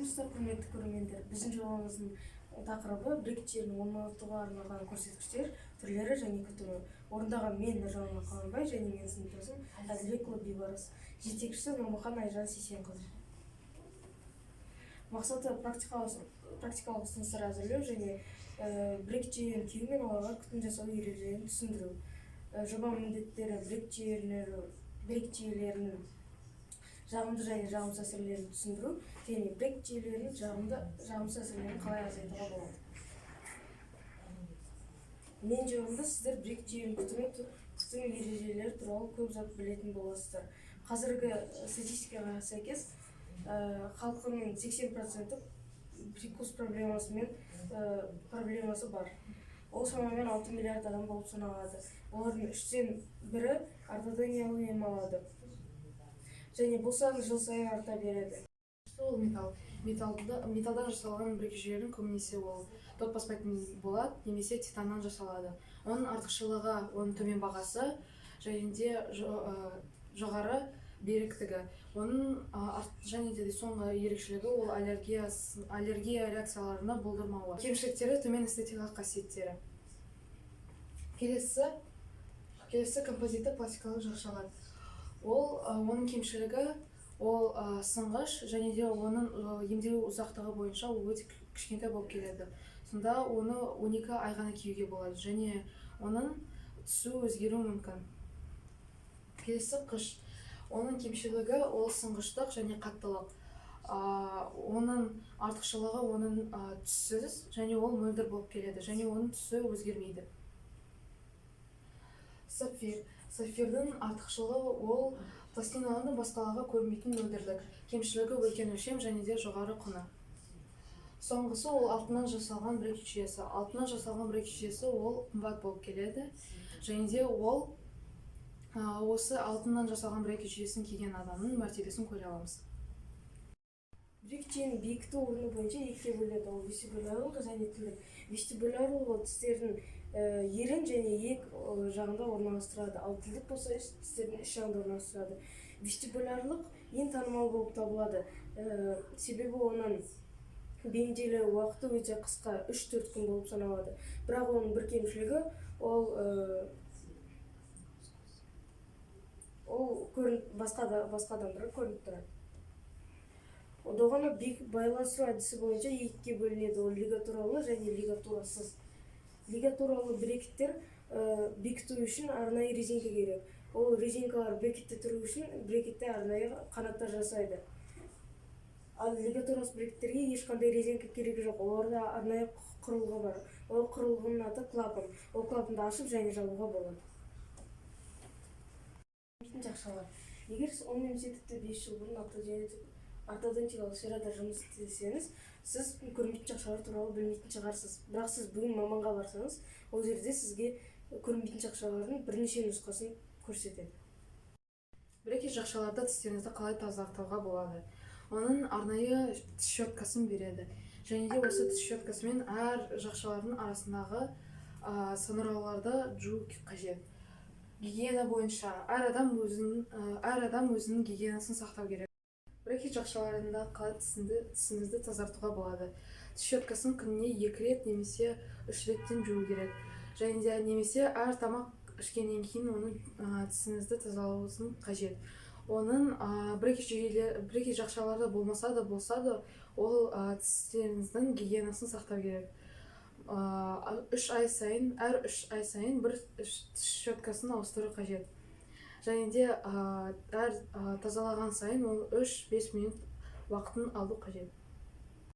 Армысыздар, құрметті көрермендер. Біздің жобамыздың тақырыбы брекет жерін орнатуға арналған көрсеткіштер, түрлері және күтімі. Орындаған мен Нұржан Қаланбай және менің сыныптасым Әділбекұлы Бейбарыс. Жетекшісі Нұрмұхан Айжан Сейсенқызы. Мақсаты практикалық ұсыныстар әзірлеу және брекет жерін кию мен оларға күтім жасау ережелерін түсіндіру. Жоба міндеттері брекет жүйелерінің жағымды және жағымсыз әсерлерін түсіндіру және брекет жүйелерінің жағымсыз әсерлерін қалай азайтуға болады. Мен жобамда сіздер брекет жүйелерінің күтім ережелері туралы көп зат білетін боласыздар. Қазіргі статистикаға сәйкес халқының 80% прикус проблемасы бар. Ол шамамен 6 миллиард адам болып саналады. Олардың 3-тен 1-і ортодонтиялық ем алады. Және бұл сан жыл сайын арта береді. Ол металдан жасалған брекет жүйелерінің көбінесе ол тот баспайтын болады, немесе титаннан жасалады. Оның артықшылығы, оның төмен бағасы және де жоғары беріктігі. Оның және де соңғы ерекшелігі ол аллергия реакцияларына болдырмауы. Кемшіліктері төмен эстетикалық қасиеттері. Келесі композитті пластикалық жақшалар. Оның кемшілігі ол сынғыш және де оның емдеу ұзақтығы бойынша ол өте кішкентай болып келеді. Сонда оны 12 ай ғана киюге болады және оның түсі өзгеруі мүмкін. Келесі қыш. Оның кемшілігі ол сынғыштық және қаттылық. Оның артықшылығы оның түссіз және ол мөлдір болып келеді және оның түсі өзгермейді. Сапфир. Сапфирдің артықшылығы ол пластиналардың басқаларға көрінбейтін мөлдірлік. Кемшілігі үлкен өлшем және де жоғары құны. Соңғысы ол алтыннан жасалған брекет жүйесі. Алтыннан жасалған брекет жүйесі ол қымбат болып келеді және де ол осы алтыннан жасалған брекет жүйесін киген адамның мәртебесін көре аламыз. Брекет жүйенің бекіту орны бойынша екіге бөлінеді. Ол вестибулярлық және тілдік. Вестибулярлық ол тістердің ерін және иек жағында орналастырады, ал тілдік болса тістердің іш жағында орналастырады. Вестибулярлық ең танымал болып табылады, себебі оның бейімделу уақыты өте қысқа, 3-4 күн болып саналады. Бірақ оның бір кемшілігі ол басқа адамдарға көрініп тұрады. Оған байланыстыру әдісі бойынша екіге бөлінеді. Ол лигатуралы және лигатурасыз. Лигатуралы брекеттер бекіту үшін арнайы резинка керек. Ол резинкалар брекетте тұру үшін брекетте арнайы қанаттар жасайды. Ал лигатурасыз брекеттерге ешқандай резинка керегі жоқ. Оларда арнайы құрылғы бар. Ол құрылғының аты клапан. Ол клапанды ашып және жабуға болады. Жақшалар. Егер 10 немесе тіпті 5 жыл бұрын ортодонтиялық сферада жұмыс істесеңіз, сіз көрінбейтін жақшалар туралы білмейтін шығарсыз. Бірақ сіз бүгін маманға барсаңыз, ол жерде сізге көрінбейтін жақшалардың бірнеше нұсқасын көрсетеді. Брекет жақшаларда тістеріңізді қалай тазартуға болады? Оның арнайы тіс щеткасын береді. Және де осы тіс щеткасымен әр жақшалардың арасындағы санырауларды жуу қажет. Гигиена бойынша әр адам өзінің гигиенасын сақтау керек. Брекет жақшаларында қалай тісіңізді тазартуға болады? Тіс щеткасын күніне 2 рет немесе 3 реттен жуу керек. Және де немесе әр тамақ ішкеннен кейін оның тісіңізді тазалауыңыз қажет. Оның брекет жақшаларда болмаса да ол тістеріңіздің гигиенасын сақтау керек. Әр 3 ай сайын бір тіс щеткасын ауыстыру қажет. Және де әр тазалаған сайын ол 3-5 минут уақытын алу қажет.